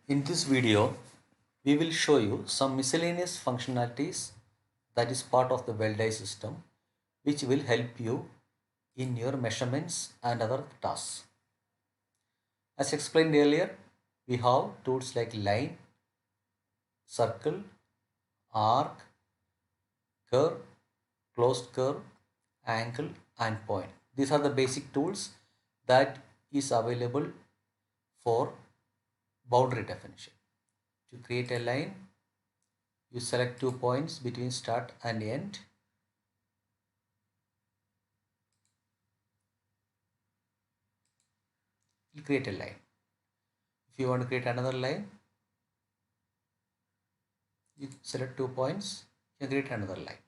In this video, we will show you some miscellaneous functionalities that is part of the well-die system, which will help you in your measurements and other tasks. As explained earlier, we have tools like line, circle, arc, curve, closed curve, angle and point. These are the basic tools that is available for boundary definition. To create a line, you select 2 points between start and end. You create a line. If you want to create another line, you select 2 points, you create another line.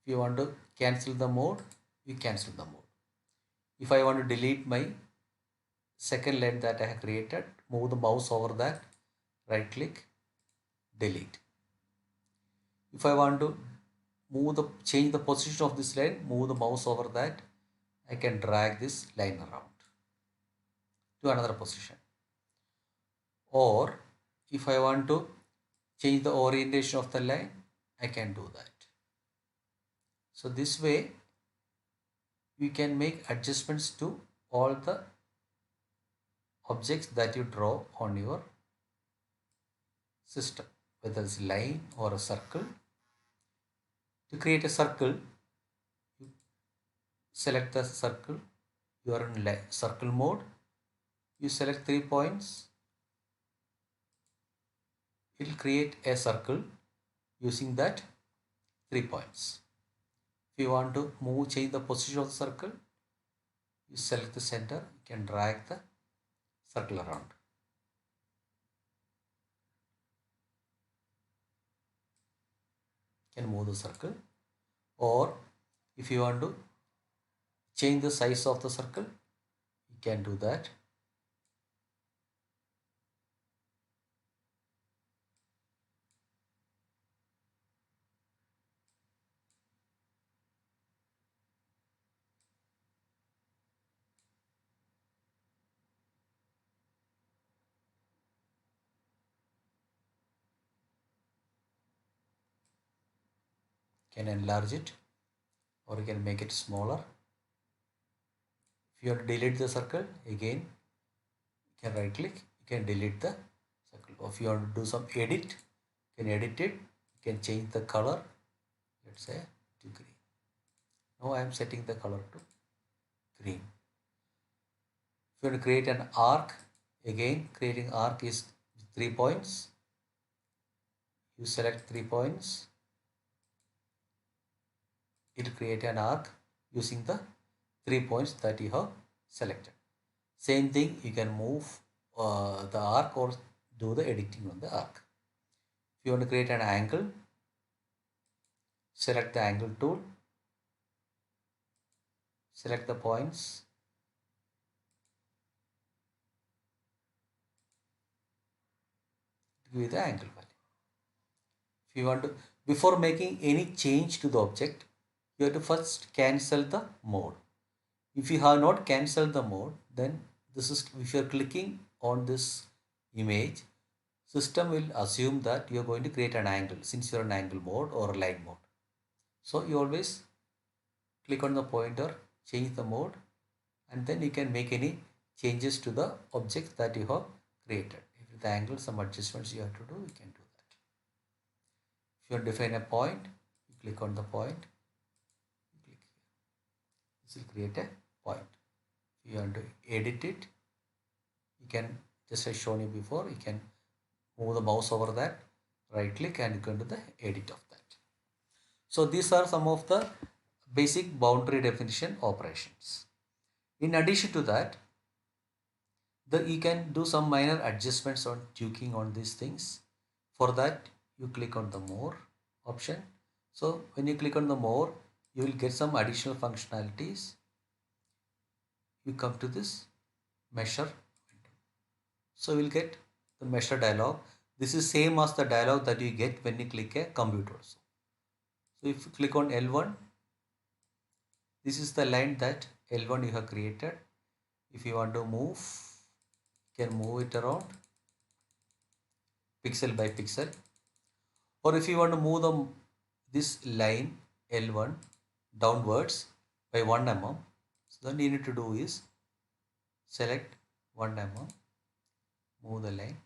If you want to cancel the mode, you cancel the mode. If I want to delete my second line that I have created, move the mouse over that, right click, delete. If I want to change the position of this line, move the mouse over that, I can drag this line around to another position. Or if I want to change the orientation of the line, I can do that. So this way you can make adjustments to all the objects that you draw on your system, whether it's line or a circle. To create a circle, you select the circle, you are in circle mode, you select 3 points, it will create a circle using that 3 points. If you want to change the position of the circle, you select the center, you can drag the circle around. You can move the circle, or if you want to change the size of the circle, you can do that. You can enlarge it, or you can make it smaller. If you want to delete the circle, again you can right click, you can delete the circle. Or if you want to do some edit, you can edit it, you can change the color, let's say to green. Now I am setting the color to green. If you want to create an arc, again creating arc is 3 points. You select 3 points, it will create an arc using the 3 points that you have selected. Same thing, you can move the arc or do the editing on the arc. If you want to create an angle, select the angle tool, select the points, give the angle value. If you want to, before making any change to the object, you have to first cancel the mode. If you have not cancelled the mode, then this is, if you are clicking on this image, system will assume that you are going to create an angle since you are in angle mode or line mode. So you always click on the pointer, change the mode, and then you can make any changes to the object that you have created. If the angle, some adjustments you have to do, you can do that. If you define a point, you click on the point, you click here. This will create a point. If you want to edit it, you can, just as shown you before, you can move the mouse over that, right click, and you can do the edit of that. So these are some of the basic boundary definition operations. In addition to that, you can do some minor adjustments on tweaking on these things. For that, you click on the more option. So when you click on the more, you will get some additional functionalities. You come to this measure window. So we'll get the measure dialog. This is same as the dialog that you get when you click a compute also. So if you click on L1, this is the line that L1 you have created. If you want to move, you can move it around. pixel by pixel. Or if you want to move this line L1 downwards by 1 mm, so then you need to do is select 1 mm, move the line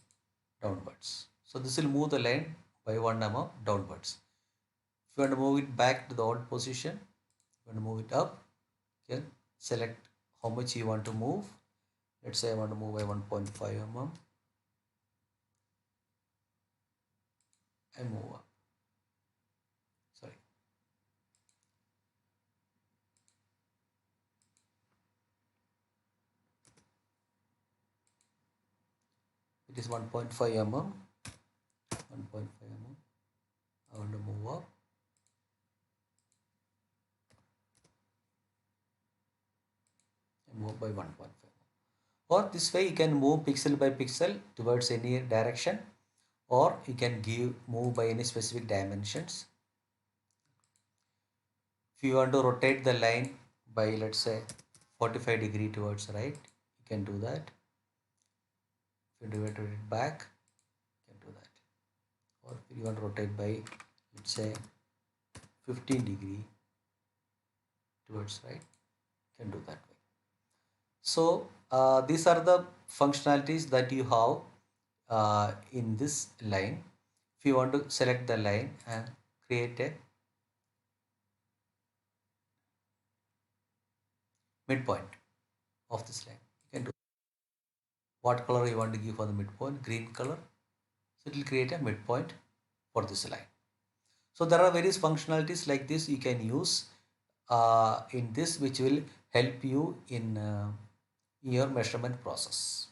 downwards. So this will move the line by 1 mm downwards. If you want to move it back to the old position, you want to move it up, you can select how much you want to move. Let's say I want to move by 1.5 mm and move up. Sorry. It is 1.5 mm. 1.5 mm. I want to move up. And move by 1.5. Or this way you can move pixel by pixel towards any direction, or you can move by any specific dimensions. If you want to rotate the line by, let's say, 45 degree towards right, you can do that. If you rotate it back, you can do that. Or if you want to rotate by, let's say, 15 degree towards right, you can do that way. So these are the functionalities that you have in this line. If you want to select the line and create a midpoint of this line, you can do what color you want to give for the midpoint, green color. So it will create a midpoint for this line. So there are various functionalities like this you can use in this, which will help you in your measurement process.